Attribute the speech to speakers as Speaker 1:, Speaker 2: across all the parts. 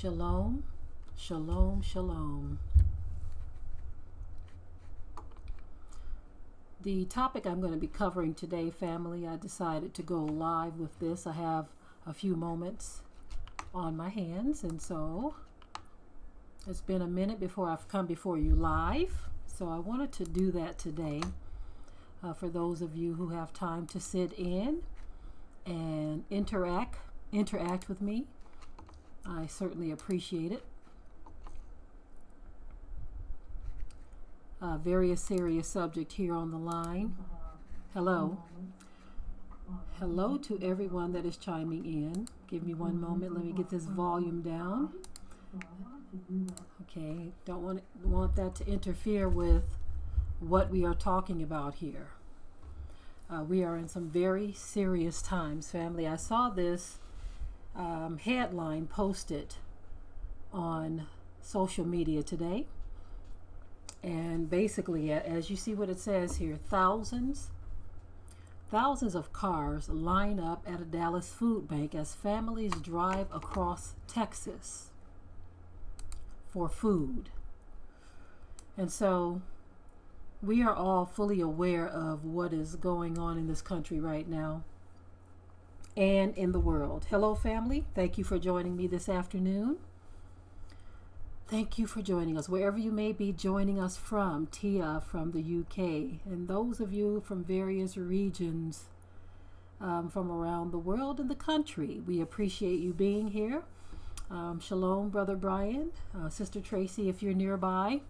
Speaker 1: Shalom, shalom, shalom. The topic I'm going to be covering today, family, I decided to go live with this. I have a few moments on my hands, and so it's been a minute before I've come before you live. So I wanted to do that today for those of you who have time to sit in and interact with me. I certainly appreciate it. Very serious subject here on the line. Hello. Hello to everyone that is chiming in. Give me one moment. Let me get this volume down. Okay, don't want that to interfere with what we are talking about here. We are in some very serious times, family. I saw this headline posted on social media today, and basically, as you see what it says here, thousands of cars line up at a Dallas food bank as families drive across Texas for food. And so we are all fully aware of what is going on in this country right now and in the world. Hello, family. Thank you for joining me this afternoon. Thank you for joining us, wherever you may be joining us from. Tia from the UK, and those of you from various regions from around the world and the country. We appreciate you being here. Shalom, Brother Brian, Sister Tracy, if you're nearby.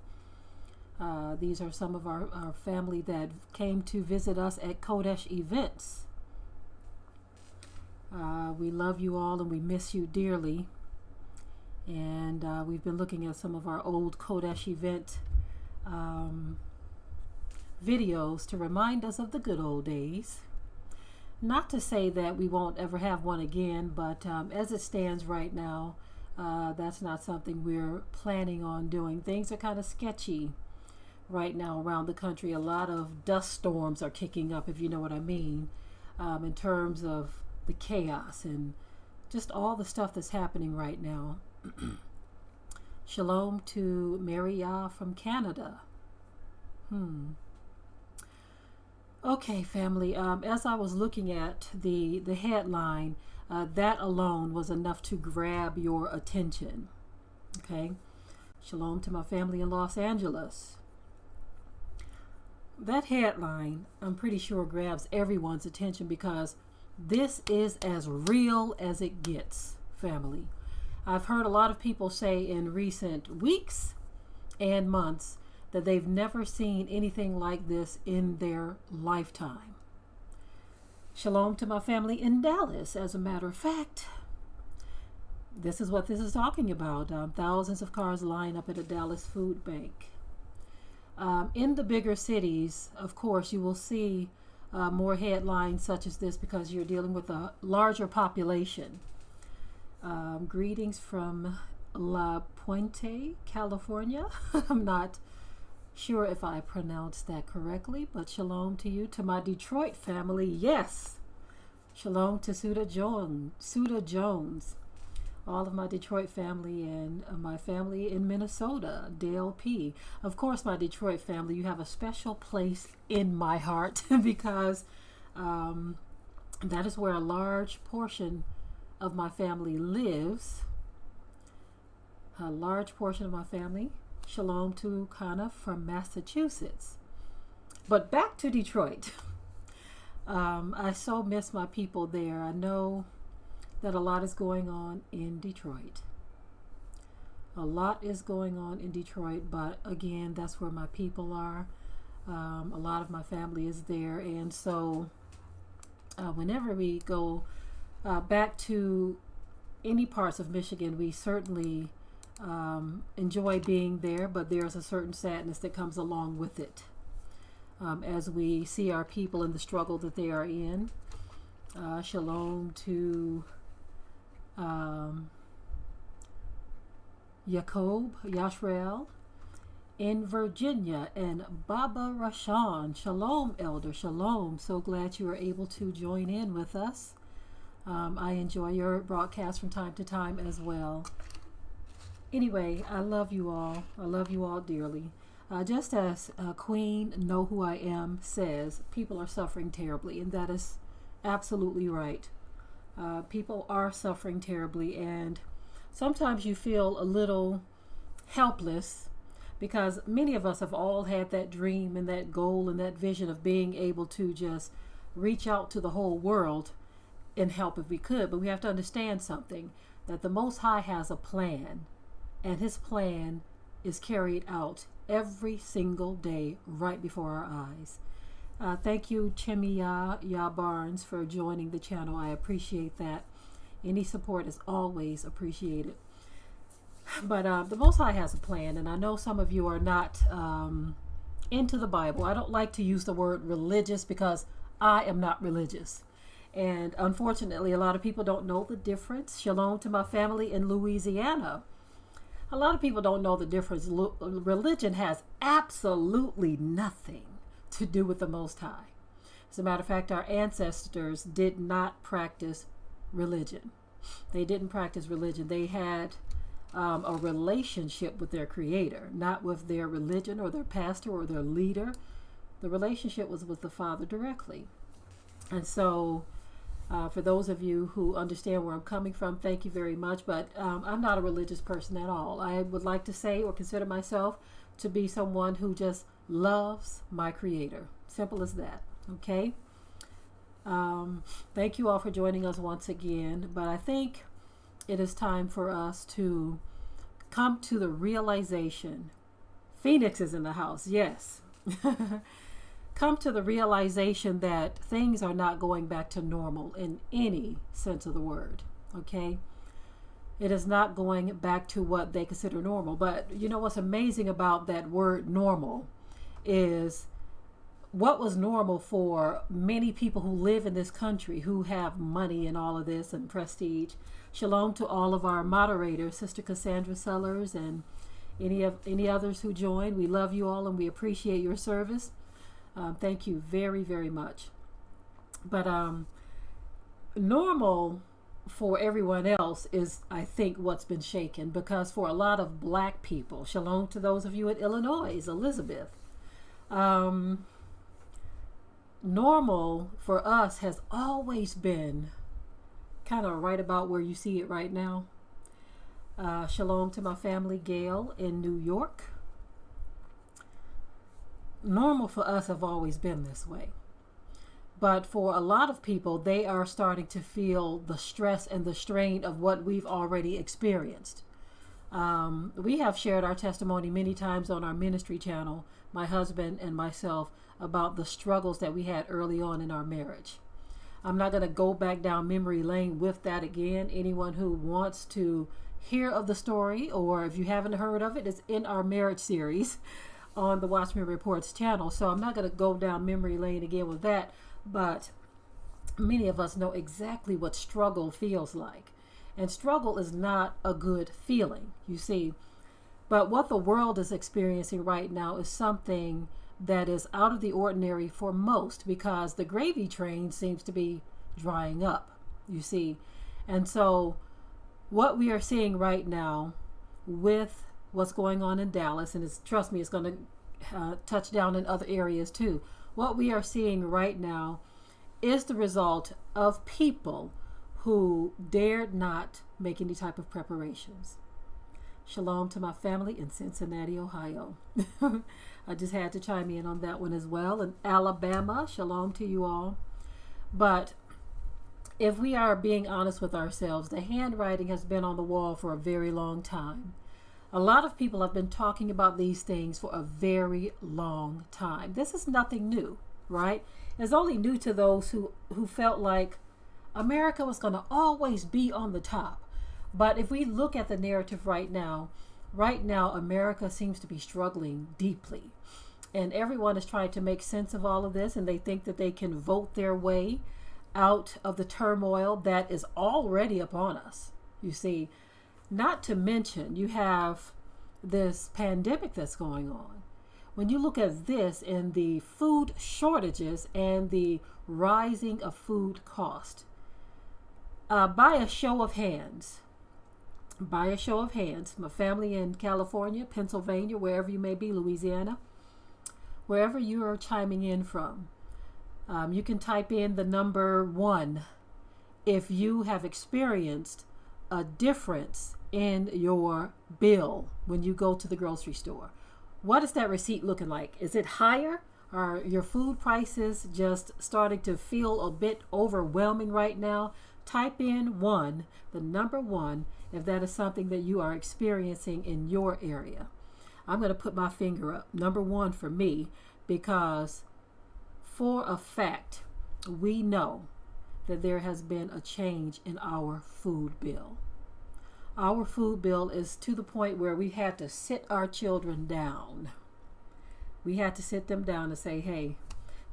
Speaker 1: These are some of our family that came to visit us at Kodesh Events. We love you all and we miss you dearly. And we've been looking at some of our old Kodesh event videos to remind us of the good old days. Not to say that we won't ever have one again, but as it stands right now, that's not something we're planning on doing. Things are kind of sketchy right now around the country. A lot of dust storms are kicking up, if you know what I mean, in terms of the chaos and just all the stuff that's happening right now. Shalom to Maria from Canada. Okay, family, as I was looking at the headline, that alone was enough to grab your attention. Okay. Shalom to my family in Los Angeles. That headline, I'm pretty sure, grabs everyone's attention because this is as real as it gets, family. I've heard a lot of people say in recent weeks and months that they've never seen anything like this in their lifetime. Shalom to my family in Dallas. As a matter of fact, this is what this is talking about. Thousands of cars line up at a Dallas food bank. In the bigger cities, of course, you will see more headlines such as this because you're dealing with a larger population. Greetings from La Puente, California. I'm not sure if I pronounced that correctly, but shalom to you, to my Detroit family. Yes, shalom to Suda Jones, all of my Detroit family, and my family in Minnesota, Dale P. Of course, my Detroit family, you have a special place in my heart because that is where a large portion of my family lives. A large portion of my family. Shalom to Kana from Massachusetts. But back to Detroit. I so miss my people there. I know that a lot is going on in Detroit. A lot is going on in Detroit, but again, that's where my people are. A lot of my family is there, and so whenever we go back to any parts of Michigan, we certainly enjoy being there, but there's a certain sadness that comes along with it as we see our people in the struggle that they are in. Shalom to Jacob Yashrael in Virginia, and Baba Rashan. Shalom, Elder. Shalom. So glad you are able to join in with us. I enjoy your broadcast from time to time as well. Anyway, I love you all. I love you all dearly. Just as Queen Know Who I Am says, people are suffering terribly, and that is absolutely right. People are suffering terribly, and sometimes you feel a little helpless because many of us have all had that dream and that goal and that vision of being able to just reach out to the whole world and help if we could. But we have to understand something, that the Most High has a plan, and his plan is carried out every single day right before our eyes. Thank you, Chimiya Ya Barnes, for joining the channel. I appreciate that. Any support is always appreciated. But the Most High has a plan, and I know some of you are not into the Bible. I don't like to use the word religious because I am not religious. And unfortunately, a lot of people don't know the difference. Shalom to my family in Louisiana. A lot of people don't know the difference. Religion has absolutely nothing to do with the Most High. As a matter of fact, our ancestors did not practice religion. They didn't practice religion. They had a relationship with their Creator, not with their religion or their pastor or their leader. The relationship was with the Father directly. And so, for those of you who understand where I'm coming from, thank you very much. But I'm not a religious person at all. I would like to say or consider myself to be someone who just loves my Creator. Simple as that. Okay? Thank you all for joining us once again. But I think it is time for us to come to the realization. Phoenix is in the house. Yes. Come to the realization that things are not going back to normal in any sense of the word. Okay? It is not going back to what they consider normal. But you know what's amazing about that word normal is what was normal for many people who live in this country, who have money and all of this and prestige. Shalom to all of our moderators, Sister Cassandra Sellers and any others who joined. We love you all and we appreciate your service. Thank you very, very much. But normal for everyone else is, I think, what's been shaken, because for a lot of black people, shalom to those of you in Illinois, Elizabeth, normal for us has always been kind of right about where you see it right now. Shalom to my family, Gail, in New York. Normal for us have always been this way. But for a lot of people, they are starting to feel the stress and the strain of what we've already experienced. We have shared our testimony many times on our ministry channel, my husband and myself, about the struggles that we had early on in our marriage. I'm not going to go back down memory lane with that again. Anyone who wants to hear of the story, or if you haven't heard of it, it's in our marriage series on the Watchman Reports channel. So I'm not going to go down memory lane again with that. But many of us know exactly what struggle feels like. And struggle is not a good feeling, you see. But what the world is experiencing right now is something that is out of the ordinary for most, because the gravy train seems to be drying up, you see. And so what we are seeing right now with what's going on in Dallas, and trust me, it's going to touch down in other areas too. What we are seeing right now is the result of people who dared not make any type of preparations. Shalom to my family in Cincinnati, Ohio. I just had to chime in on that one as well. And Alabama, shalom to you all. But if we are being honest with ourselves, the handwriting has been on the wall for a very long time. A lot of people have been talking about these things for a very long time. This is nothing new, right? It's only new to those who felt like America was going to always be on the top. But if we look at the narrative right now, America seems to be struggling deeply. And everyone is trying to make sense of all of this, and they think that they can vote their way out of the turmoil that is already upon us, you see. Not to mention, you have this pandemic that's going on. When you look at this and the food shortages and the rising of food cost, by a show of hands, by a show of hands, my family in California, Pennsylvania, wherever you may be, Louisiana, wherever you are chiming in from, you can type in the number 1 if you have experienced a difference in your bill when you go to the grocery store. What is that receipt looking like? Is it higher? Are your food prices just starting to feel a bit overwhelming right now? Type in 1, the number 1, if that is something that you are experiencing in your area. I'm going to put my finger up. Number 1 for me, because for a fact, we know that there has been a change in our food bill. Our food bill is to the point where we had to sit our children down. We had to sit them down and say, hey,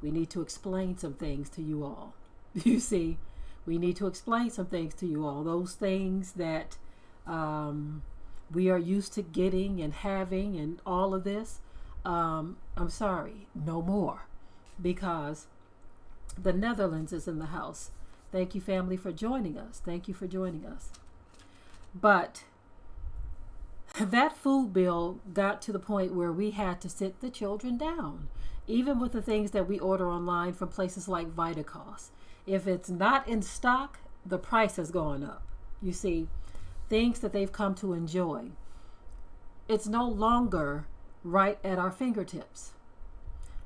Speaker 1: we need to explain some things to you all. You see, we need to explain some things to you all. Those things that we are used to getting and having and all of this, I'm sorry, no more. Because the Netherlands is in the house. Thank you, family, for joining us. Thank you for joining us. But that food bill got to the point where we had to sit the children down, even with the things that we order online from places like Vitacost. If it's not in stock, the price has gone up. You see, things that they've come to enjoy. It's no longer right at our fingertips.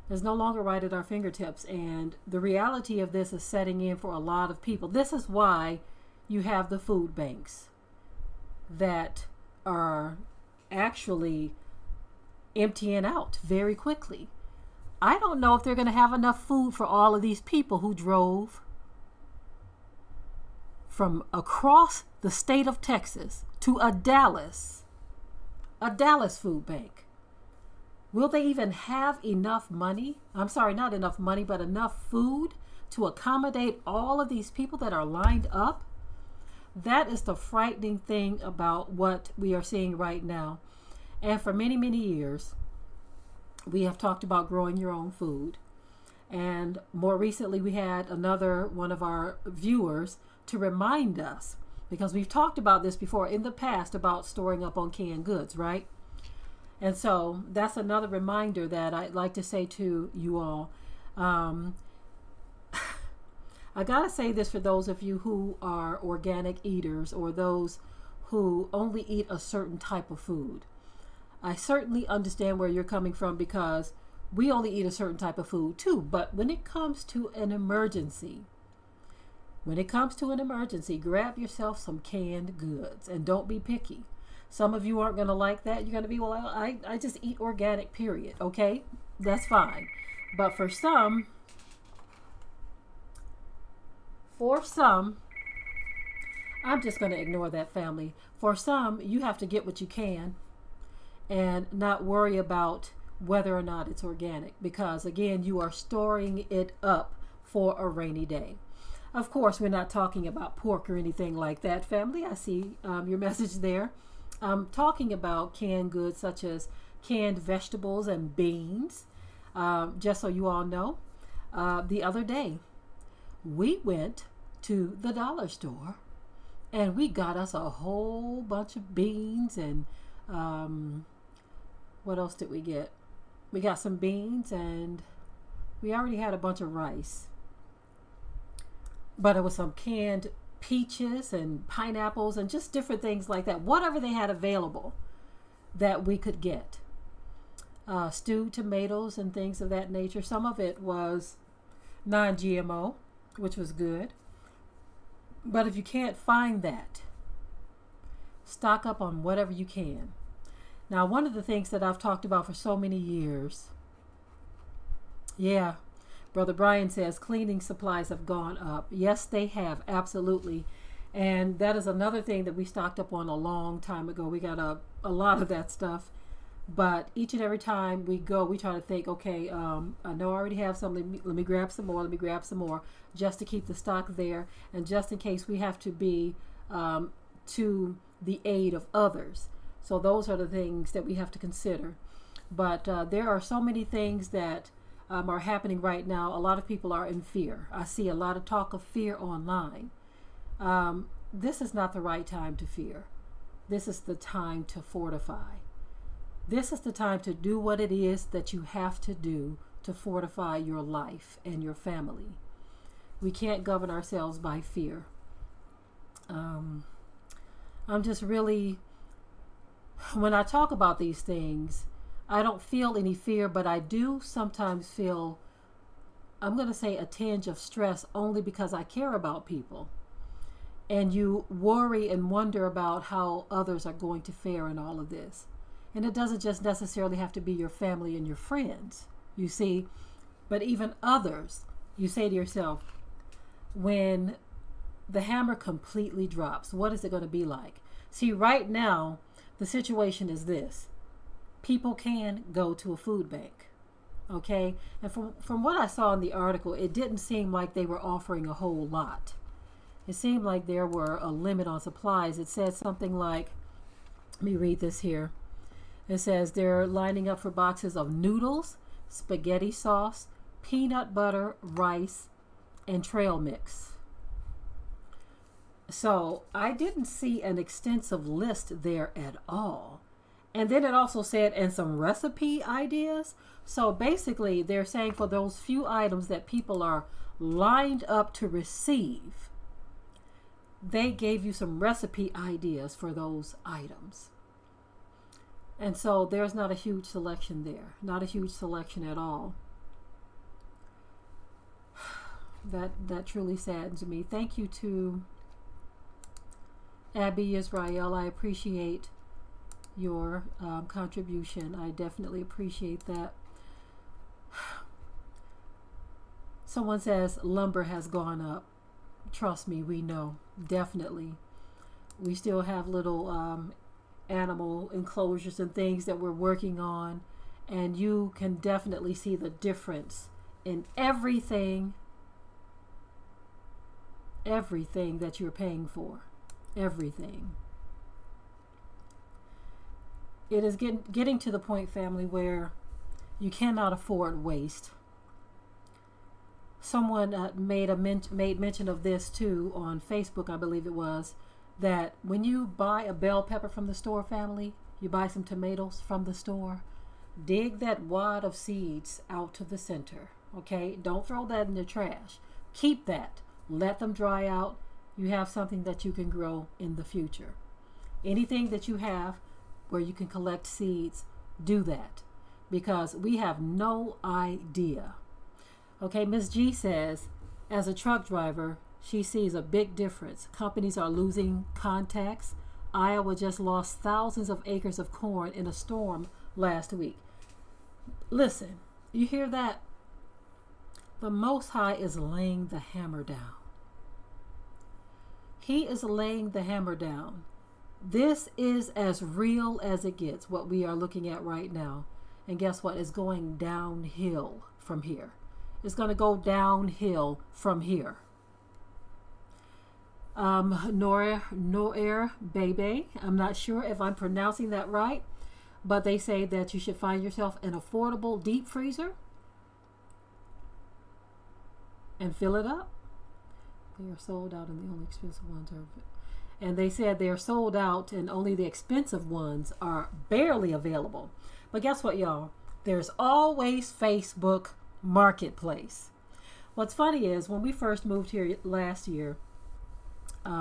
Speaker 1: It's no longer right at our fingertips. And the reality of this is setting in for a lot of people. This is why you have the food banks that are actually emptying out very quickly. I don't know if they're going to have enough food for all of these people who drove from across the state of Texas to a Dallas food bank. Will they even have enough money? I'm sorry, not enough money, but enough food to accommodate all of these people that are lined up? That is the frightening thing about what we are seeing right now. And for many, many years, we have talked about growing your own food. And more recently, we had another one of our viewers to remind us, because we've talked about this before in the past about storing up on canned goods, right? And so that's another reminder that I'd like to say to you all. I gotta say this for those of you who are organic eaters or those who only eat a certain type of food. I certainly understand where you're coming from, because we only eat a certain type of food too. But when it comes to an emergency, grab yourself some canned goods and don't be picky. Some of you aren't going to like that. You're going to be, well, I just eat organic, period. Okay, that's fine. But for some, I'm just going to ignore that, family. For some, you have to get what you can and not worry about whether or not it's organic, because again, you are storing it up for a rainy day. Of course, we're not talking about pork or anything like that, family. I see your message there. I'm talking about canned goods such as canned vegetables and beans. Just so you all know, the other day, we went to the dollar store and we got us a whole bunch of beans and what else did we get? We got some beans and we already had a bunch of rice. But it was some canned peaches and pineapples and just different things like that. Whatever they had available that we could get. Stewed tomatoes and things of that nature. Some of it was non-GMO, which was good. But if you can't find that, stock up on whatever you can. Now, one of the things that I've talked about for so many years, yeah, Brother Brian says cleaning supplies have gone up. Yes, they have, absolutely. And that is another thing that we stocked up on a long time ago. We got a lot of that stuff. But each and every time we go, we try to think, okay, I know I already have some. Let me grab some more, just to keep the stock there. And just in case we have to be to the aid of others. So those are the things that we have to consider. But there are so many things that are happening right now. A lot of people are in fear. I see a lot of talk of fear online. This is not the right time to fear. this is the time to fortify. This is the time to do what it is that you have to do to fortify your life and your family. We can't govern ourselves by fear. I'm just really, when I talk about these things, I don't feel any fear, but I do sometimes feel, I'm going to say, a tinge of stress only because I care about people. And you worry and wonder about how others are going to fare in all of this. And it doesn't just necessarily have to be your family and your friends, you see, but even others. You say to yourself, when the hammer completely drops, what is it going to be like? See, right now, the situation is this. People can go to a food bank, okay? And from what I saw in the article, it didn't seem like they were offering a whole lot. It seemed like there were a limit on supplies. It said something like, let me read this here. It says they're lining up for boxes of noodles, spaghetti sauce, peanut butter, rice, and trail mix. So I didn't see an extensive list there at all. And then it also said, and some recipe ideas. So basically, they're saying for those few items that people are lined up to receive, they gave you some recipe ideas for those items. And so there's not a huge selection there. Not a huge selection at all. That truly saddens me. Thank you to Abby Israel. I appreciate your contribution. I definitely appreciate that. Someone says lumber has gone up. Trust me, we know. Definitely. We still have little animal enclosures and things that we're working on, and you can definitely see the difference in everything that you're paying for. Everything. It is getting to the point, family, where you cannot afford waste. Someone made mention of this too on Facebook, I believe it was, that when you buy a bell pepper from the store, family, you buy some tomatoes from the store, dig that wad of seeds out to the center, okay? Don't throw that in the trash. Keep that. Let them dry out. You have something that you can grow in the future. Anything that you have where you can collect seeds, do that, because we have no idea. Okay, Ms. G says, as a truck driver, she sees a big difference. Companies are losing contacts. Iowa just lost thousands of acres of corn in a storm last week. Listen, you hear that? The Most High is laying the hammer down. He is laying the hammer down. This is as real as it gets, what we are looking at right now. And guess what? It's going downhill from here. It's going to go downhill from here. Noir Bebe, I'm not sure if I'm pronouncing that right, but they say that you should find yourself an affordable deep freezer and fill it up. They are sold out and the only expensive ones are... And they said they're sold out and only the expensive ones are barely available. But guess what, y'all? There's always Facebook Marketplace. What's funny is when we first moved here last year,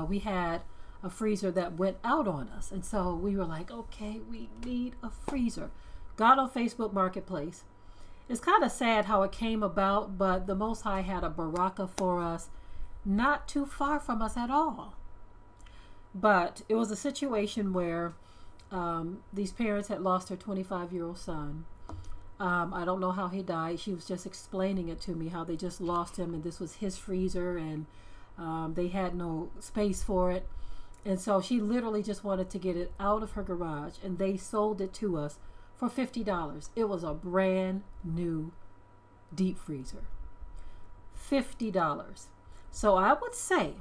Speaker 1: we had a freezer that went out on us. And so we were like, okay, we need a freezer. Got on Facebook Marketplace. It's kind of sad how it came about, but the Most High had a baraka for us not too far from us at all. But it was a situation where these parents had lost their 25-year-old son. I don't know how he died. She was just explaining it to me, how they just lost him and this was his freezer and they had no space for it. And so she literally just wanted to get it out of her garage, and they sold it to us for $50. It was a brand new deep freezer. $50. So I would say,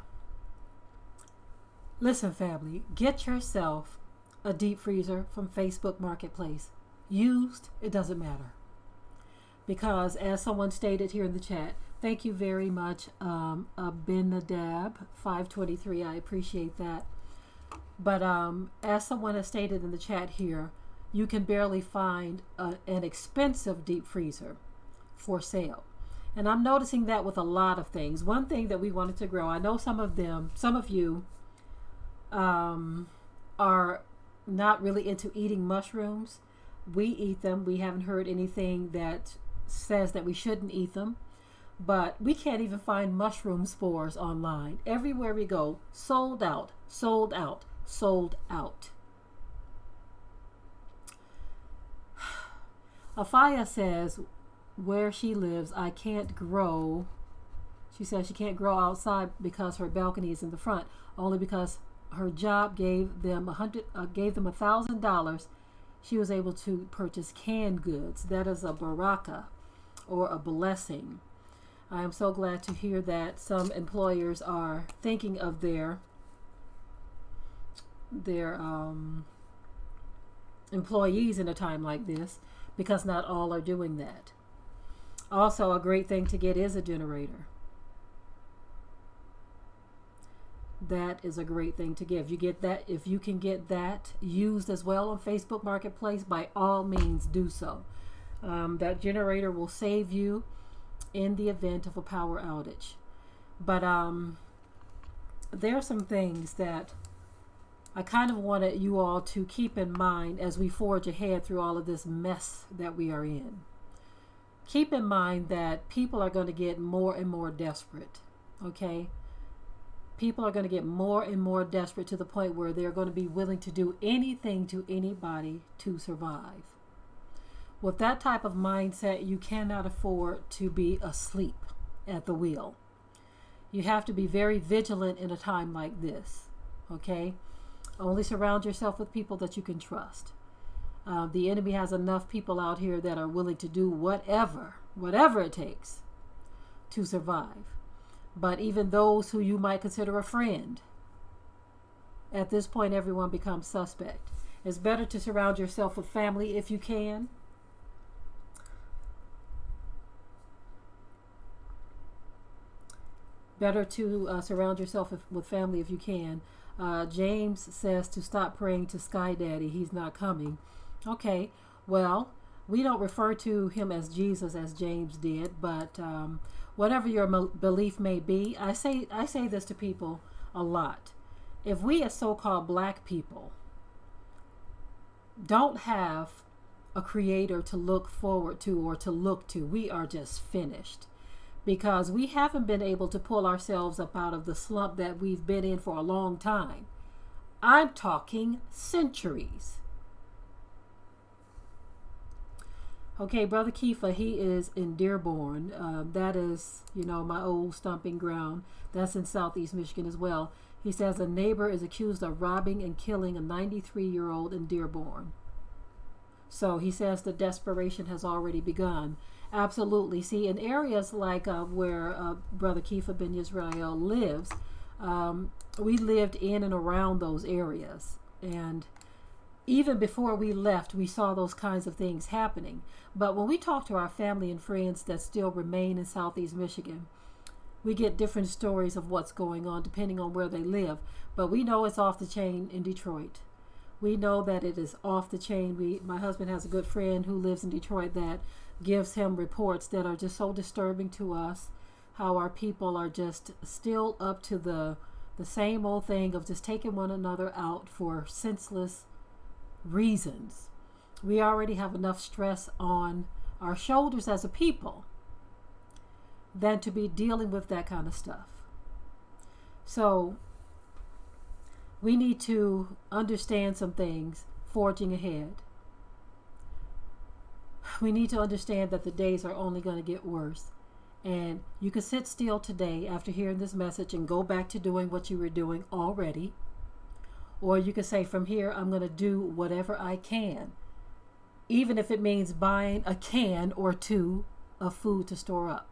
Speaker 1: listen, family, get yourself a deep freezer from Facebook Marketplace. Used, it doesn't matter. Because as someone stated here in the chat, thank you very much, Abinadab 523. I appreciate that. But as someone has stated in the chat here, you can barely find an expensive deep freezer for sale. And I'm noticing that with a lot of things. One thing that we wanted to grow, I know some of you are not really into eating mushrooms. We eat them. We haven't heard anything that says that we shouldn't eat them. But we can't even find mushroom spores online. Everywhere we go, sold out, sold out, sold out. Afia says where she lives, I can't grow. She says she can't grow outside because her balcony is in the front, only because her job gave them $1,000. She was able to purchase canned goods. That is a baraka, or a blessing. I am so glad to hear that some employers are thinking of their employees in a time like this, because not all are doing that. Also, a great thing to get is a generator. That is a great thing to give. You get that, if you can get that used as well on Facebook Marketplace, by all means do so. That generator will save you in the event of a power outage. But there are some things that I kind of wanted you all to keep in mind as we forge ahead through all of this mess that we are in. Keep in mind that people are going to get more and more desperate, okay? People are going to get more and more desperate to the point where they're going to be willing to do anything to anybody to survive. With that type of mindset, you cannot afford to be asleep at the wheel. You have to be very vigilant in a time like this, okay? Only surround yourself with people that you can trust. The enemy has enough people out here that are willing to do whatever it takes to survive. But even those who you might consider a friend, at this point, everyone becomes suspect. It's better to surround yourself with family if you can. Better to surround yourself with family if you can. James says to stop praying to Sky Daddy. He's not coming. Okay, well, we don't refer to him as Jesus as James did, but whatever your belief may be, I say this to people a lot. If we as so-called black people don't have a creator to look forward to or to look to, we are just finished. Because we haven't been able to pull ourselves up out of the slump that we've been in for a long time. I'm talking centuries. Okay, Brother Kifa, he is in Dearborn. That is, my old stomping ground. That's in Southeast Michigan as well. He says a neighbor is accused of robbing and killing a 93-year-old in Dearborn. So he says the desperation has already begun. Absolutely. See, in areas like where Brother Kifa Ben Yisrael lives, we lived in and around those areas. And even before we left, we saw those kinds of things happening. But when we talk to our family and friends that still remain in Southeast Michigan, we get different stories of what's going on depending on where they live. But we know it's off the chain in Detroit. We know that it is off the chain. My husband has a good friend who lives in Detroit that gives him reports that are just so disturbing to us, how our people are just still up to the same old thing of just taking one another out for senseless reasons. We already have enough stress on our shoulders as a people than to be dealing with that kind of stuff. So we need to understand some things forging ahead. We need to understand that the days are only going to get worse. And you can sit still today after hearing this message and go back to doing what you were doing already. Or you can say, from here, I'm going to do whatever I can. Even if it means buying a can or two of food to store up.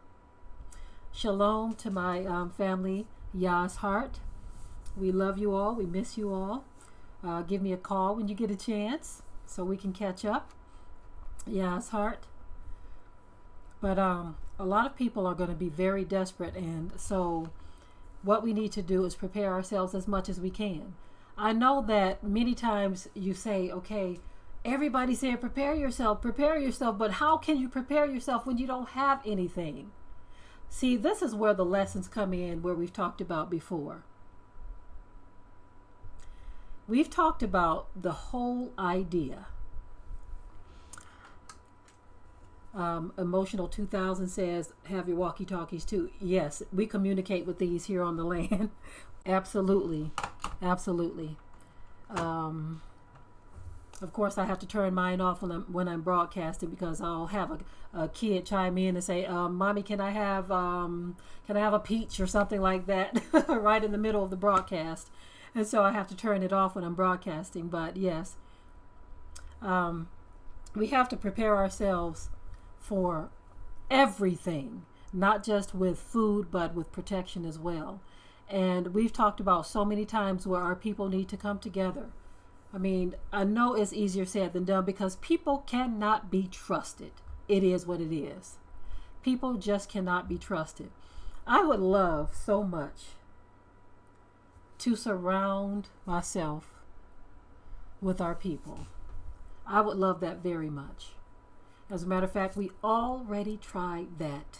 Speaker 1: Shalom to my family, Yah's Heart. We love you all. We miss you all. Give me a call when you get a chance so we can catch up. Yah's Heart. But a lot of people are going to be very desperate, and so what we need to do is prepare ourselves as much as we can. I know that many times you say, okay, everybody said prepare yourself, but how can you prepare yourself when you don't have anything? See, this is where the lessons come in, where we've talked about before. We've talked about the whole idea. Emotional 2000 says, have your walkie-talkies too. Yes, we communicate with these here on the land. Absolutely. Absolutely. Of course, I have to turn mine off when I'm broadcasting, because I'll have a kid chime in and say, "Mommy, can I have a peach or something like that?" right in the middle of the broadcast, and so I have to turn it off when I'm broadcasting. But yes, we have to prepare ourselves for everything, not just with food, but with protection as well. And we've talked about so many times where our people need to come together. I mean, I know it's easier said than done, because people cannot be trusted. It is what it is. People just cannot be trusted. I would love so much to surround myself with our people. I would love that very much. As a matter of fact, we already tried that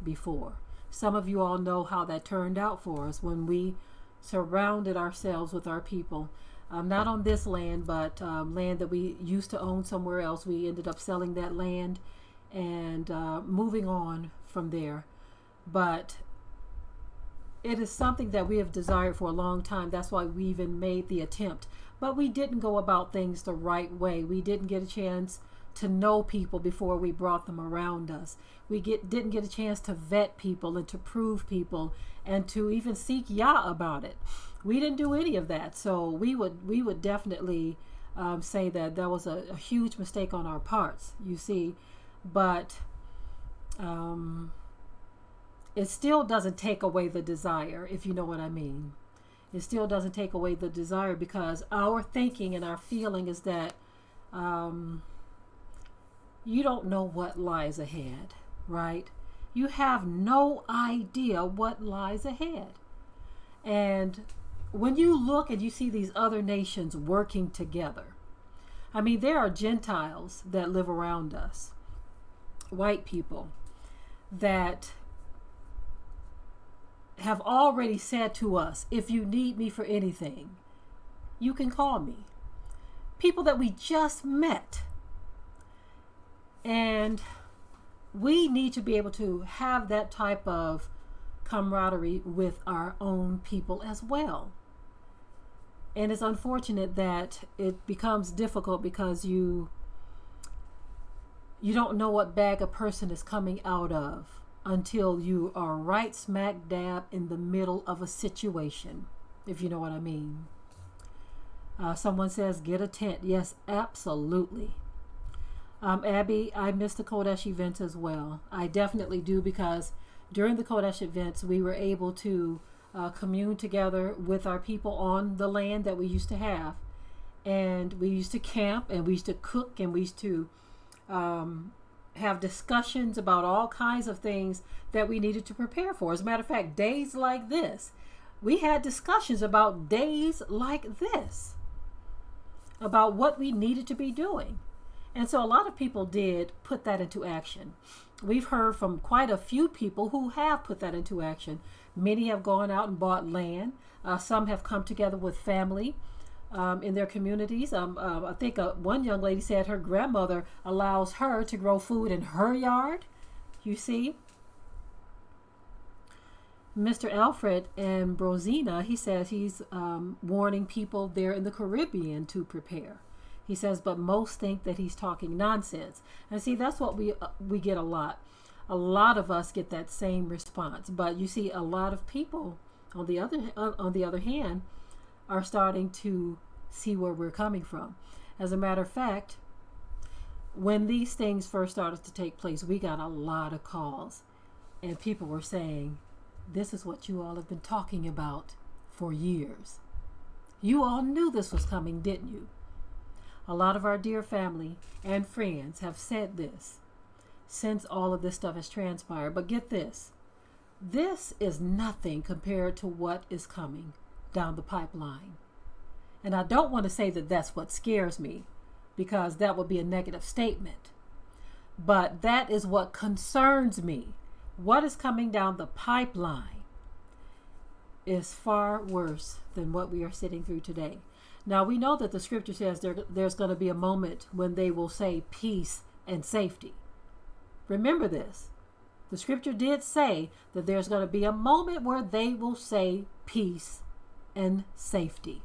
Speaker 1: before. Some of you all know how that turned out for us when we surrounded ourselves with our people. Not on this land, but land that we used to own somewhere else. We ended up selling that land and moving on from there. But it is something that we have desired for a long time. That's why we even made the attempt. But we didn't go about things the right way. We didn't get a chance to know people before we brought them around us. We didn't get a chance to vet people and to prove people and to even seek Yah about it. We didn't do any of that. So we would definitely say that that was a huge mistake on our parts, you see. But it still doesn't take away the desire, if you know what I mean. It still doesn't take away the desire, because our thinking and our feeling is that you don't know what lies ahead, right? You have no idea what lies ahead. And when you look and you see these other nations working together, I mean, there are Gentiles that live around us, white people, that have already said to us, if you need me for anything, you can call me. People that we just met. And we need to be able to have that type of camaraderie with our own people as well. And it's unfortunate that it becomes difficult because you don't know what bag a person is coming out of until you are right smack dab in the middle of a situation, if you know what I mean. Someone says, get a tent. Yes, absolutely. Abby, I missed the Kodesh events as well. I definitely do, because during the Kodesh events, we were able to commune together with our people on the land that we used to have. And we used to camp, and we used to cook, and we used to have discussions about all kinds of things that we needed to prepare for. As a matter of fact, days like this, we had discussions about days like this, about what we needed to be doing. And so a lot of people did put that into action. We've heard from quite a few people who have put that into action. Many have gone out and bought land. Some have come together with family in their communities. I think one young lady said her grandmother allows her to grow food in her yard. You see? Mr. Alfred in Brosina, he says he's warning people there in the Caribbean to prepare. He says, but most think that he's talking nonsense. And see, that's what we get a lot. A lot of us get that same response. But you see, a lot of people, on the other hand, are starting to see where we're coming from. As a matter of fact, when these things first started to take place, we got a lot of calls. And people were saying, this is what you all have been talking about for years. You all knew this was coming, didn't you? A lot of our dear family and friends have said this since all of this stuff has transpired. But get this. This is nothing compared to what is coming down the pipeline. And I don't want to say that that's what scares me, because that would be a negative statement. But that is what concerns me. What is coming down the pipeline is far worse than what we are sitting through today. Now, we know that the scripture says there's going to be a moment when they will say peace and safety. Remember this. The scripture did say that there's going to be a moment where they will say peace and safety.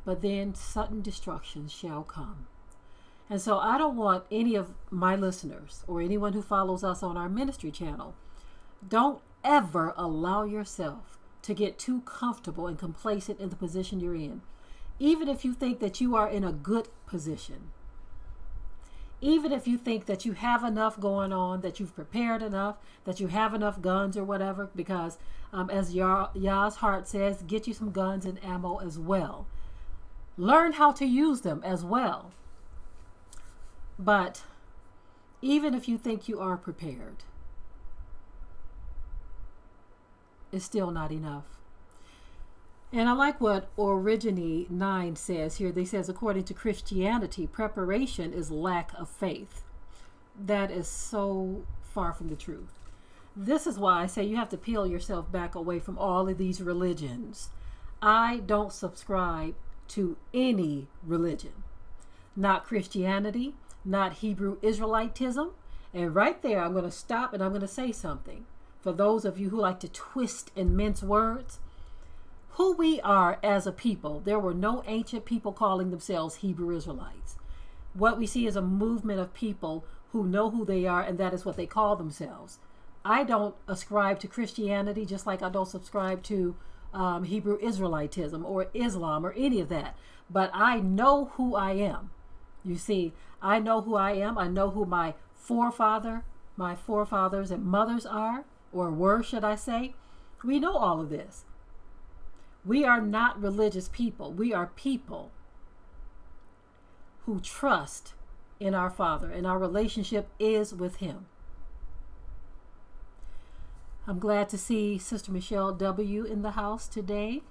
Speaker 1: But then sudden destruction shall come. And so I don't want any of my listeners or anyone who follows us on our ministry channel, don't ever allow yourself to get too comfortable and complacent in the position you're in. Even if you think that you are in a good position. Even if you think that you have enough going on, that you've prepared enough, that you have enough guns or whatever, because as Yah's heart says, get you some guns and ammo as well. Learn how to use them as well. But even if you think you are prepared, it's still not enough. And I like what Origine 9 says here. They says, according to Christianity, preparation is lack of faith. That is so far from the truth. This is why I say you have to peel yourself back away from all of these religions. I don't subscribe to any religion. Not Christianity, not Hebrew Israelitism. And right there, I'm going to stop and I'm going to say something. For those of you who like to twist and mince words, who we are as a people, there were no ancient people calling themselves Hebrew Israelites. What we see is a movement of people who know who they are, and that is what they call themselves. I don't ascribe to Christianity, just like I don't subscribe to Hebrew Israelitism or Islam or any of that. But I know who I am. You see, I know who I am. I know who my forefathers and mothers are, or were, should I say. We know all of this. We are not religious people. We are people who trust in our Father, and our relationship is with Him. I'm glad to see Sister Michelle W. in the house today,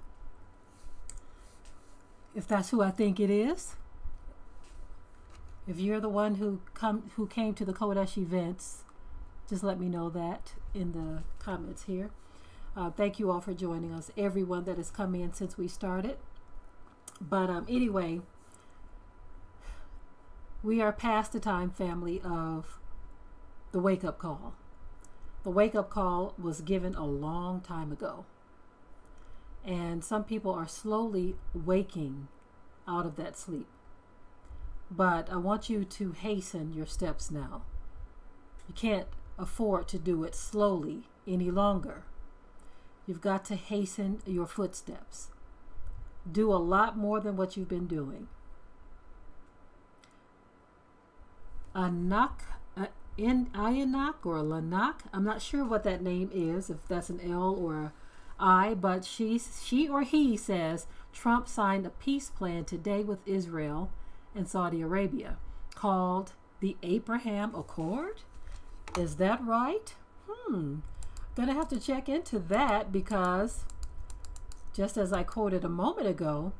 Speaker 1: if that's who I think it is. If you're the one who came to the Kodesh events, just let me know that in the comments here. Thank you all for joining us, everyone that has come in since we started. But anyway, we are past the time, family, of the wake-up call. The wake-up call was given a long time ago. And some people are slowly waking out of that sleep. But I want you to hasten your steps now. You can't afford to do it slowly any longer. You've got to hasten your footsteps. Do a lot more than what you've been doing. Anak or Lanak, I'm not sure what that name is, if that's an L or a I, but she or he says Trump signed a peace plan today with Israel and Saudi Arabia called the Abraham Accord. Is that right? Gonna have to check into that, because just as I quoted a moment ago,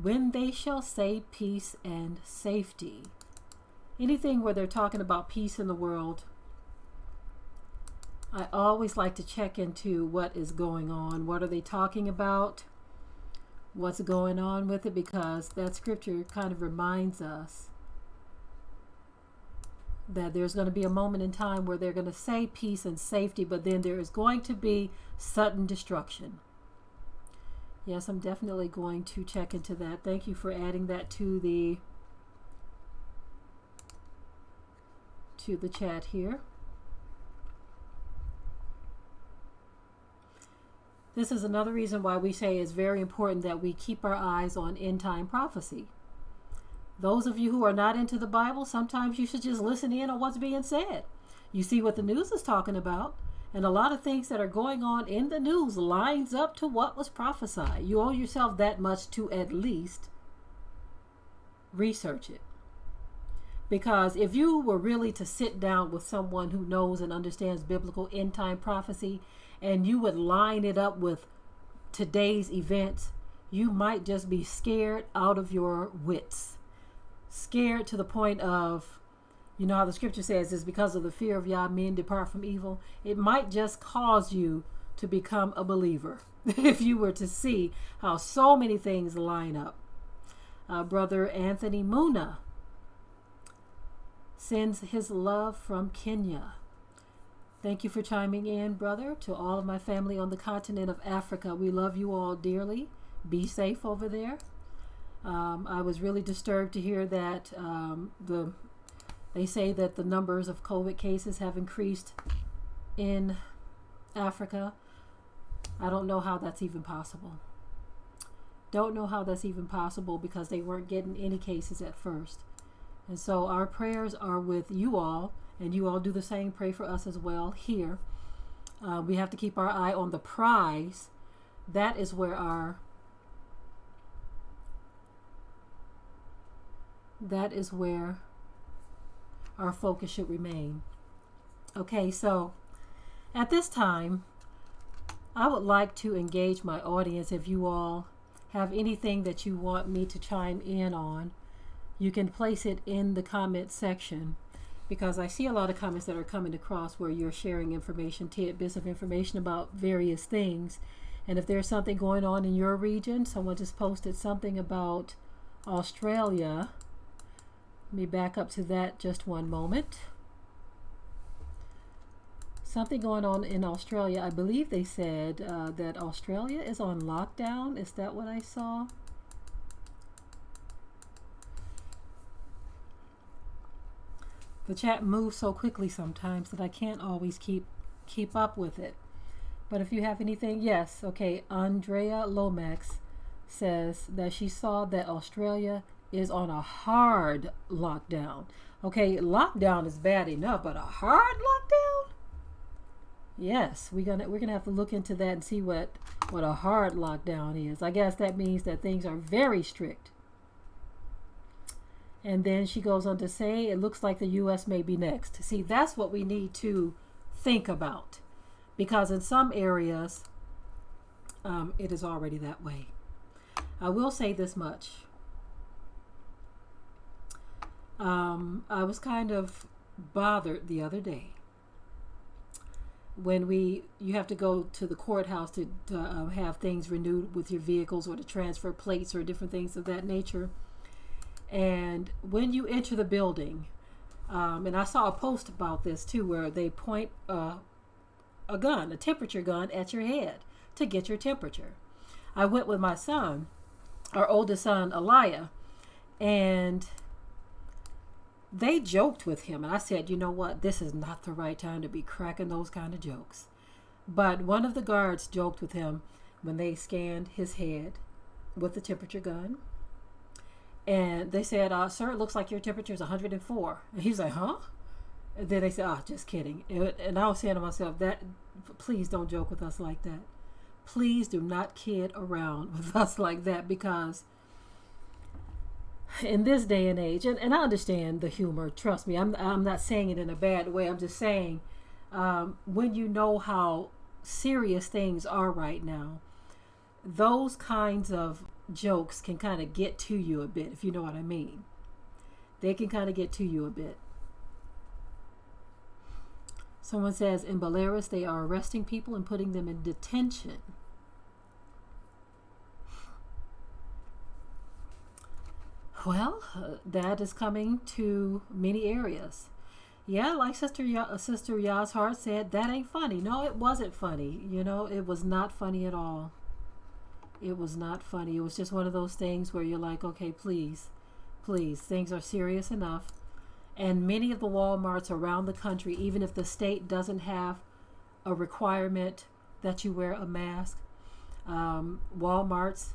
Speaker 1: when they shall say peace and safety. Anything where they're talking about peace in the world, I always like to check into what is going on. What are they talking about? What's going on with it? Because that scripture kind of reminds us that there's going to be a moment in time where they're going to say peace and safety, but then there is going to be sudden destruction. Yes, I'm definitely going to check into that. Thank you for adding that to the chat here. This is another reason why we say it's very important that we keep our eyes on end time prophecy. Those of you who are not into the Bible, sometimes you should just listen in on what's being said. You see what the news is talking about, and a lot of things that are going on in the news lines up to what was prophesied. You owe yourself that much to at least research it. Because if you were really to sit down with someone who knows and understands biblical end time prophecy, and you would line it up with today's events, you might just be scared out of your wits. Scared to the point of, you know how the scripture says, it's because of the fear of Yah men depart from evil. It might just cause you to become a believer if you were to see how so many things line up. Brother Anthony Muna sends his love from Kenya. Thank you for chiming in, brother. To all of my family on the continent of Africa, we love you all dearly. Be safe over there. I was really disturbed to hear that they say that the numbers of COVID cases have increased in Africa. I don't know how that's even possible. Don't know how that's even possible, because they weren't getting any cases at first. And so our prayers are with you all, and you all do the same. Pray for us as well here. We have to keep our eye on the prize. That is where our focus should remain. Okay, so at this time, I would like to engage my audience. If you all have anything that you want me to chime in on, you can place it in the comment section, because I see a lot of comments that are coming across where you're sharing information, tidbits of information about various things. And if there's something going on in your region, someone just posted something about Australia. Let me back up to that just one moment. Something going on in Australia. I believe they said that Australia is on lockdown. Is that what I saw? The chat moves so quickly sometimes that I can't always keep up with it. But if you have anything, yes, okay. Andrea Lomax says that she saw that Australia is on a hard lockdown. Okay, lockdown is bad enough, but a hard lockdown? Yes, we're gonna have to look into that and see what a hard lockdown is. I guess that means that things are very strict. And then she goes on to say, it looks like the U.S. may be next. See, that's what we need to think about, because in some areas, it is already that way. I will say this much. I was kind of bothered the other day when you have to go to the courthouse to have things renewed with your vehicles, or to transfer plates or different things of that nature. And when you enter the building, and I saw a post about this too, where they point a temperature gun at your head to get your temperature. I went with my son, our oldest son, Elia, and they joked with him. And I said, you know what? This is not the right time to be cracking those kind of jokes. But one of the guards joked with him when they scanned his head with the temperature gun. And they said, sir, it looks like your temperature is 104. And he's like, huh? And then they said, just kidding. And I was saying to myself, please don't joke with us like that. Please do not kid around with us like that, because in this day and age, and I understand the humor, trust me, I'm not saying it in a bad way. I'm just saying, when you know how serious things are right now, those kinds of jokes can kind of get to you a bit, if you know what I mean. They can kind of get to you a bit. Someone says in Belarus they are arresting people and putting them in detention. Well, that is coming to many areas. Yeah, like Sister Yazhar said, that ain't funny. No, it wasn't funny. You know, it was not funny at all. It was not funny. It was just one of those things where you're like, okay, please, things are serious enough. And many of the Walmarts around the country, even if the state doesn't have a requirement that you wear a mask, Walmarts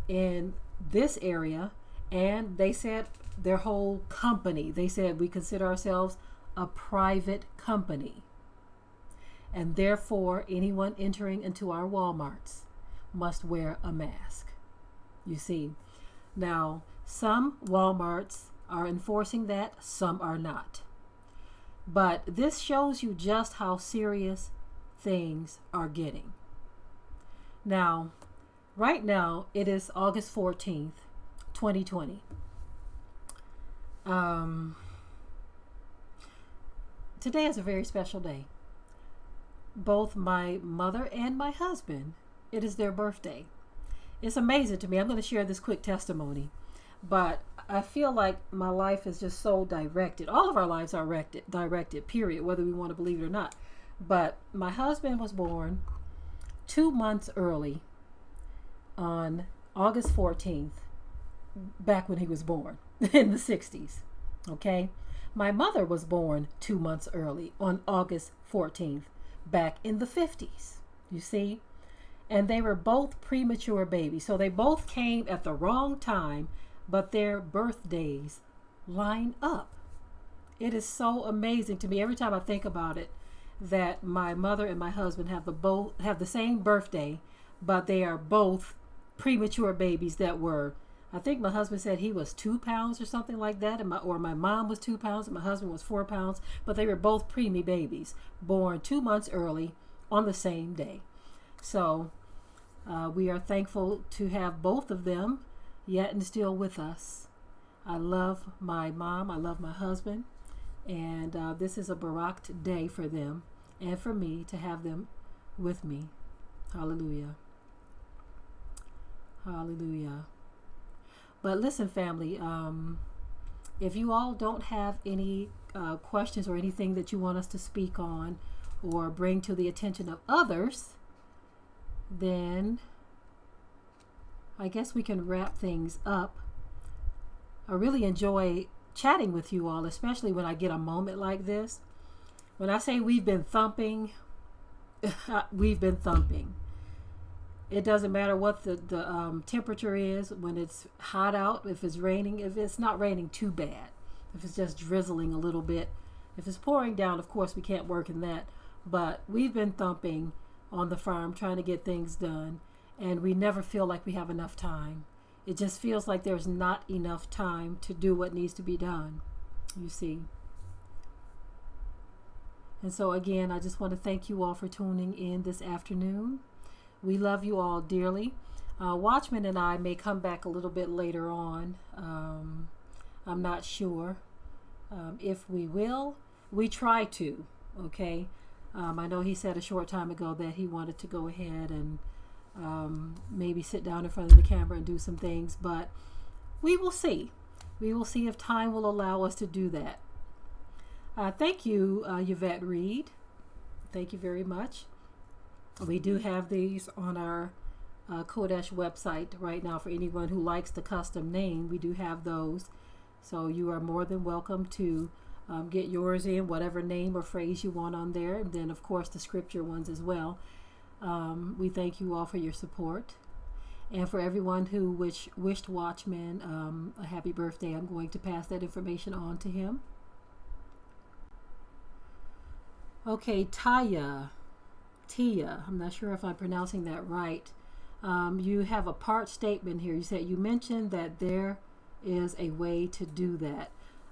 Speaker 1: in this area, and they said their whole company, they said we consider ourselves a private company. And therefore, anyone entering into our Walmarts must wear a mask. You see, now some Walmarts are enforcing that, some are not. But this shows you just how serious things are getting. Now, Right now, it is August 14th, 2020. Um, Today is a very special day. Both my mother and my husband, it is their birthday. It's amazing to me. I'm going to share this quick testimony, but I feel like my life is just so directed. All of our lives are directed, period, whether we want to believe it or not. But my husband was born 2 months early on August 14th, back when he was born in the 60s. Okay. My mother was born 2 months early on August 14th, back in the 50s. You see? And they were both premature babies. So they both came at the wrong time, but their birthdays line up. It is so amazing to me every time I think about it that my mother and my husband have the same birthday, but they are both premature babies that were, I think my husband said he was 2 pounds or something like that, and my mom was 2 pounds and my husband was 4 pounds, but they were both preemie babies, born 2 months early on the same day. So we are thankful to have both of them yet and still with us. I love my mom, I love my husband, and this is a baraked day for them and for me to have them with me. Hallelujah. Hallelujah. But listen, family, if you all don't have any questions or anything that you want us to speak on or bring to the attention of others, then I guess we can wrap things up. I really enjoy chatting with you all, especially when I get a moment like this. When I say we've been thumping, we've been thumping. It doesn't matter what the temperature is, when it's hot out, if it's raining, if it's not raining too bad, if it's just drizzling a little bit. If it's pouring down, of course, we can't work in that. But we've been thumping on the farm, trying to get things done, and we never feel like we have enough time. It just feels like there's not enough time to do what needs to be done, you see. And so again, I just want to thank you all for tuning in this afternoon. We love you all dearly. Watchman and I may come back a little bit later on. I'm not sure if we will. We try to, okay? I know he said a short time ago that he wanted to go ahead and maybe sit down in front of the camera and do some things, but we will see. We will see if time will allow us to do that. Thank you, Yvette Reed. Thank you very much. We do have these on our Kodesh website right now for anyone who likes the custom name. We do have those. So you are more than welcome to get yours in, whatever name or phrase you want on there. And then, of course, the scripture ones as well. We thank you all for your support. And for everyone who wished Watchman a happy birthday, I'm going to pass that information on to him. Okay, Tia, I'm not sure if I'm pronouncing that right. You have a part statement here. You said you mentioned that there is a way to do that.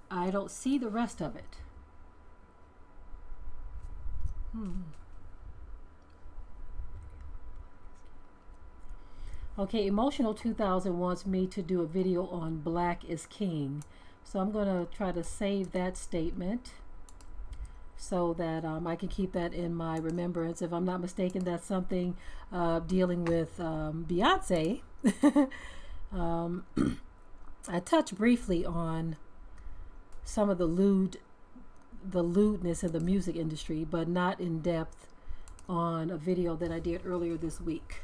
Speaker 1: I don't see the rest of it. Okay, Emotional 2000 wants me to do a video on Black is King. So I'm going to try to save that statement so that I can keep that in my remembrance. If I'm not mistaken, that's something dealing with Beyonce. I touched briefly on some of the lewdness in the music industry, but not in depth on a video that I did earlier this week.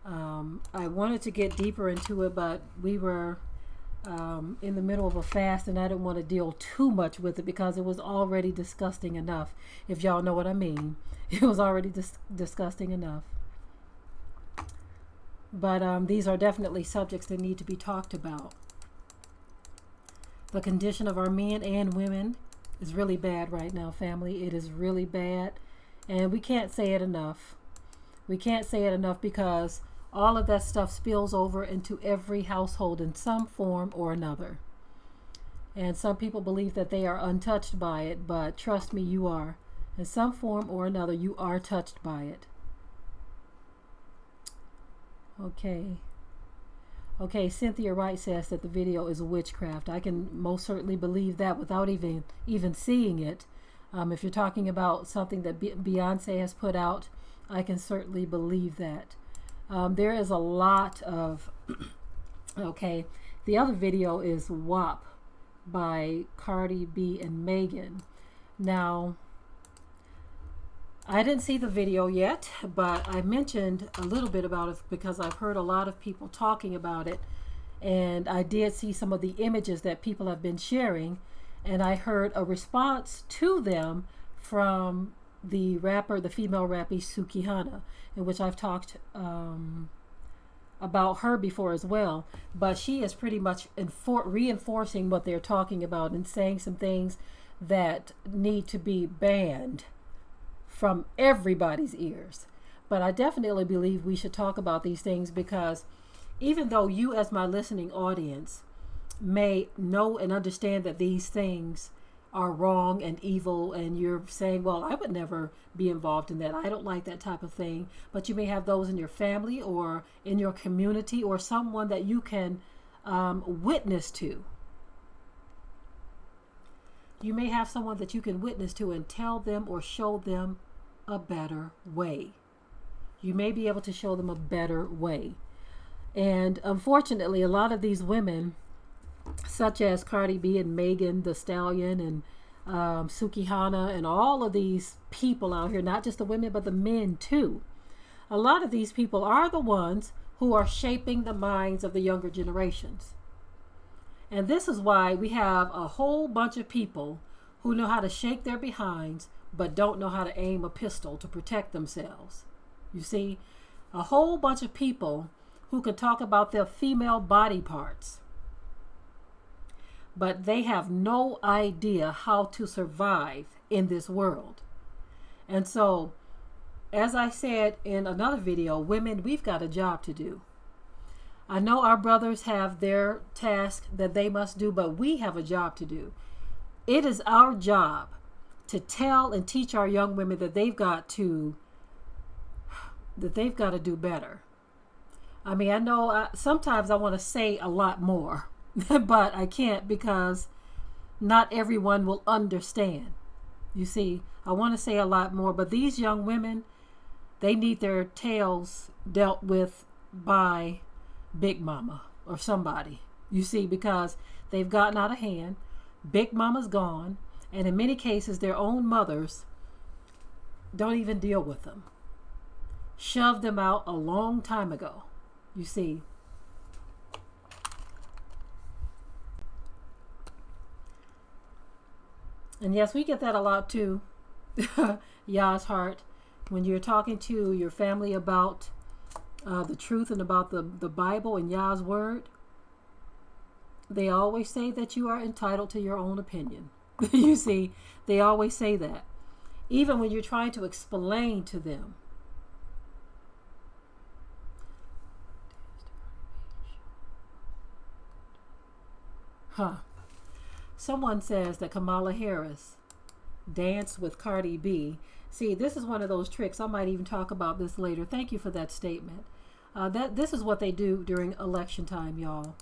Speaker 1: I wanted to get deeper into it, but we were in the middle of a fast and I didn't want to deal too much with it because it was already disgusting enough, if y'all know what I mean. It was already disgusting enough. But these are definitely subjects that need to be talked about. The condition of our men and women is really bad right now, family. It is really bad. And we can't say it enough. We can't say it enough because all of that stuff spills over into every household in some form or another. And some people believe that they are untouched by it, but trust me, you are. In some form or another, you are touched by it. Okay. Okay, Cynthia Wright says that the video is witchcraft. I can most certainly believe that without even seeing it. If you're talking about something that Beyonce has put out, I can certainly believe that. There is a lot of okay. The other video is WAP by Cardi B and Megan. Now, I didn't see the video yet, but I mentioned a little bit about it because I've heard a lot of people talking about it, and I did see some of the images that people have been sharing, and I heard a response to them from the female rapper Sukihana, in which I've talked about her before as well, but she is pretty much reinforcing what they're talking about and saying some things that need to be banned from everybody's ears. But I definitely believe we should talk about these things, because even though you as my listening audience may know and understand that these things are wrong and evil, and you're saying, well, I would never be involved in that, I don't like that type of thing, but you may have those in your family or in your community or someone that you can witness to. You may have someone that you can witness to and tell them or show them a better way. You may be able to show them a better way. And unfortunately, a lot of these women, such as Cardi B and Megan Thee Stallion and Sukihana and all of these people out here, not just the women but the men too, a lot of these people are the ones who are shaping the minds of the younger generations. And this is why we have a whole bunch of people who know how to shake their behinds but don't know how to aim a pistol to protect themselves. You see, a whole bunch of people who can talk about their female body parts, but they have no idea how to survive in this world. And so, as I said in another video, women, we've got a job to do. I know our brothers have their task that they must do, but we have a job to do. It is our job to tell and teach our young women that they've got to do better. I mean, I know sometimes I want to say a lot more, but I can't, because not everyone will understand. You see, I want to say a lot more, but these young women, they need their tails dealt with by Big Mama or somebody. You see, because they've gotten out of hand. Big Mama's gone, and in many cases their own mothers don't even deal with them. Shoved them out a long time ago. You see. And yes, we get that a lot too. Yah's heart. When you're talking to your family about the truth and about the Bible and Yah's word, they always say that you are entitled to your own opinion. You see, they always say that. Even when you're trying to explain to them. Someone says that Kamala Harris danced with Cardi B. See, this is one of those tricks. I might even talk about this later. Thank you for that statement. This is what they do during election time, y'all.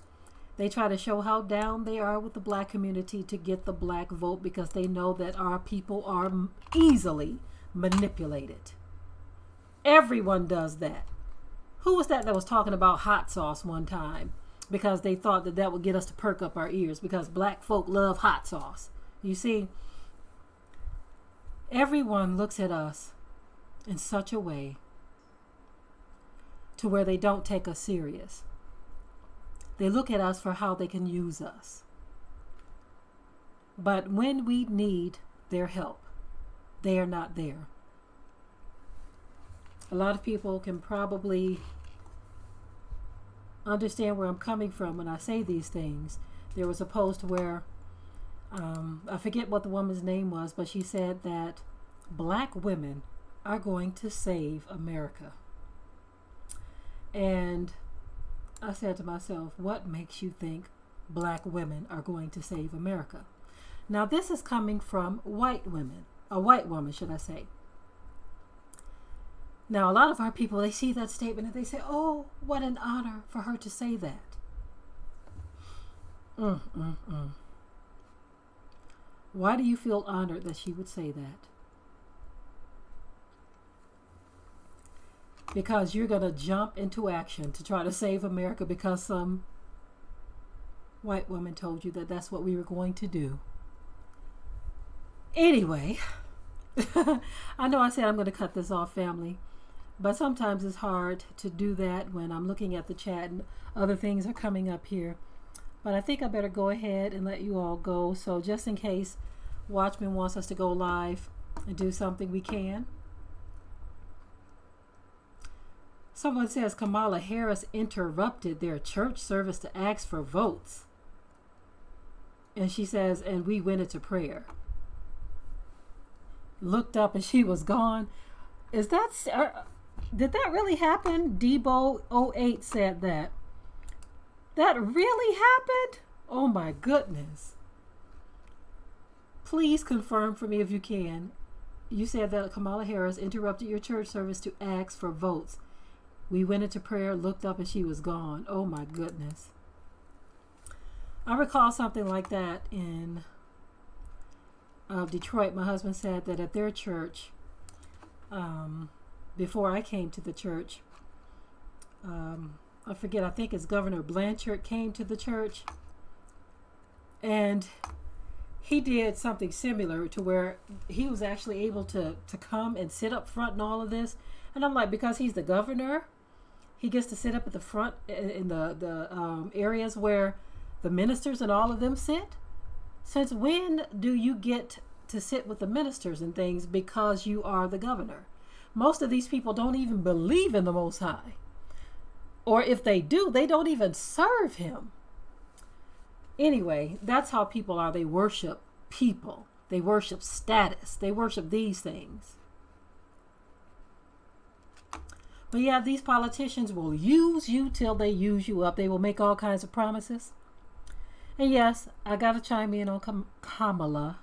Speaker 1: They try to show how down they are with the black community to get the black vote, because they know that our people are easily manipulated. Everyone does that. Who was that was talking about hot sauce one time? Because they thought that that would get us to perk up our ears, because black folk love hot sauce. You see, everyone looks at us in such a way to where they don't take us serious. They look at us for how they can use us. But when we need their help, they are not there. A lot of people can probably understand where I'm coming from when I say these things. There was a post where I forget what the woman's name was, but she said that black women are going to save America. And I said to myself, what makes you think black women are going to save America? Now, this is coming from white women, a white woman, should I say. Now, a lot of our people, they see that statement and they say, oh, what an honor for her to say that. Why do you feel honored that she would say that? Because you're going to jump into action to try to save America because some white woman told you that that's what we were going to do. Anyway, I know I said I'm going to cut this off, family, but sometimes it's hard to do that when I'm looking at the chat and other things are coming up here. But I think I better go ahead and let you all go. So just in case Watchman wants us to go live and do something, we can. Someone says Kamala Harris interrupted their church service to ask for votes. And she says, and we went into prayer. Looked up and she was gone. Is that, did that really happen? Debo08 said that. That really happened? Oh my goodness. Please confirm for me if you can. You said that Kamala Harris interrupted your church service to ask for votes. We went into prayer, looked up, and she was gone. Oh my goodness. I recall something like that in Detroit. My husband said that at their church, before I came to the church, I forget, I think it's Governor Blanchard came to the church, and he did something similar to where he was actually able to come and sit up front and all of this. And I'm like, because he's the governor, he gets to sit up at the front in the areas where the ministers and all of them sit. Since when do you get to sit with the ministers and things because you are the governor? Most of these people don't even believe in the Most High. Or if they do, they don't even serve him. Anyway, that's how people are. They worship people. They worship status. They worship these things. But yeah, these politicians will use you till they use you up. They will make all kinds of promises. And yes, I got to chime in on Kamala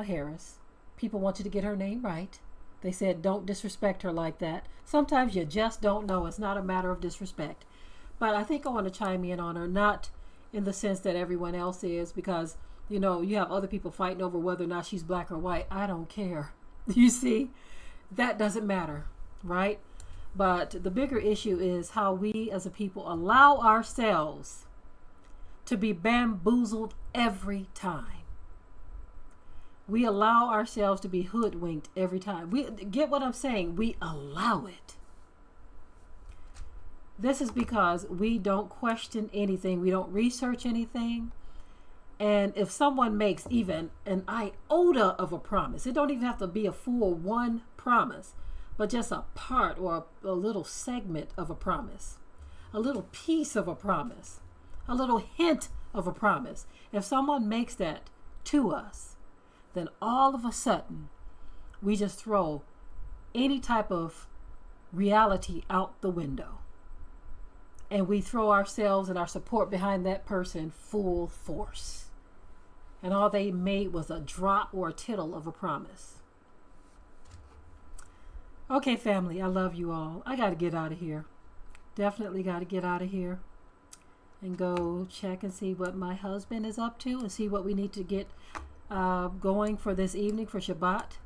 Speaker 1: Harris. People want you to get her name right. They said, don't disrespect her like that. Sometimes you just don't know. It's not a matter of disrespect. But I think I want to chime in on her, not in the sense that everyone else is, because, you know, you have other people fighting over whether or not she's black or white. I don't care. You see, that doesn't matter, right? But the bigger issue is how we as a people allow ourselves to be bamboozled every time. We allow ourselves to be hoodwinked every time. We get what I'm saying? We allow it. This is because we don't question anything. We don't research anything. And if someone makes even an iota of a promise, it don't even have to be a full one promise, but just a part or a little segment of a promise, a little piece of a promise, a little hint of a promise. If someone makes that to us, then all of a sudden we just throw any type of reality out the window. And we throw ourselves and our support behind that person full force. And all they made was a drop or a tittle of a promise. Okay, family, I love you all. I got to get out of here. Definitely got to get out of here and go check and see what my husband is up to and see what we need to get going for this evening for Shabbat.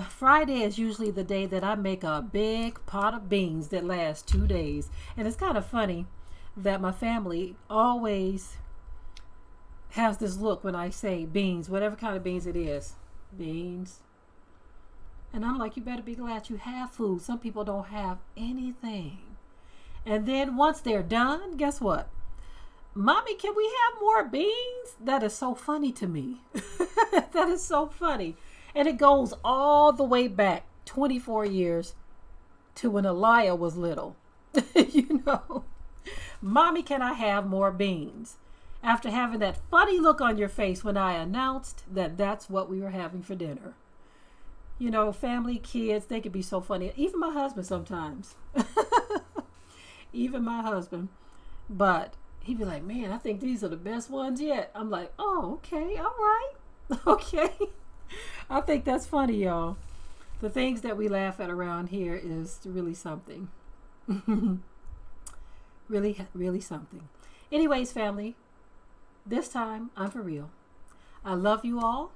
Speaker 1: Friday is usually the day that I make a big pot of beans that lasts 2 days. And it's kind of funny that my family always has this look when I say beans, whatever kind of beans it is. Beans. And I'm like, you better be glad you have food. Some people don't have anything. And then once they're done, guess what? Mommy, can we have more beans? That is so funny to me. That is so funny. And it goes all the way back 24 years to when Elia was little. You know, Mommy, can I have more beans? After having that funny look on your face when I announced that that's what we were having for dinner. You know, family, kids, they could be so funny. Even my husband sometimes. Even my husband. But he'd be like, man, I think these are the best ones yet. I'm like, oh, okay, all right. Okay. I think that's funny, y'all. The things that we laugh at around here is really something. Really, really something. Anyways, family, this time I'm for real. I love you all.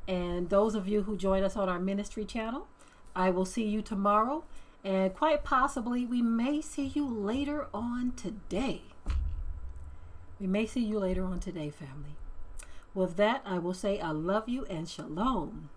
Speaker 1: And those of you who join us on our ministry channel, I will see you tomorrow. And quite possibly, we may see you later on today. We may see you later on today, family. With that, I will say I love you and shalom.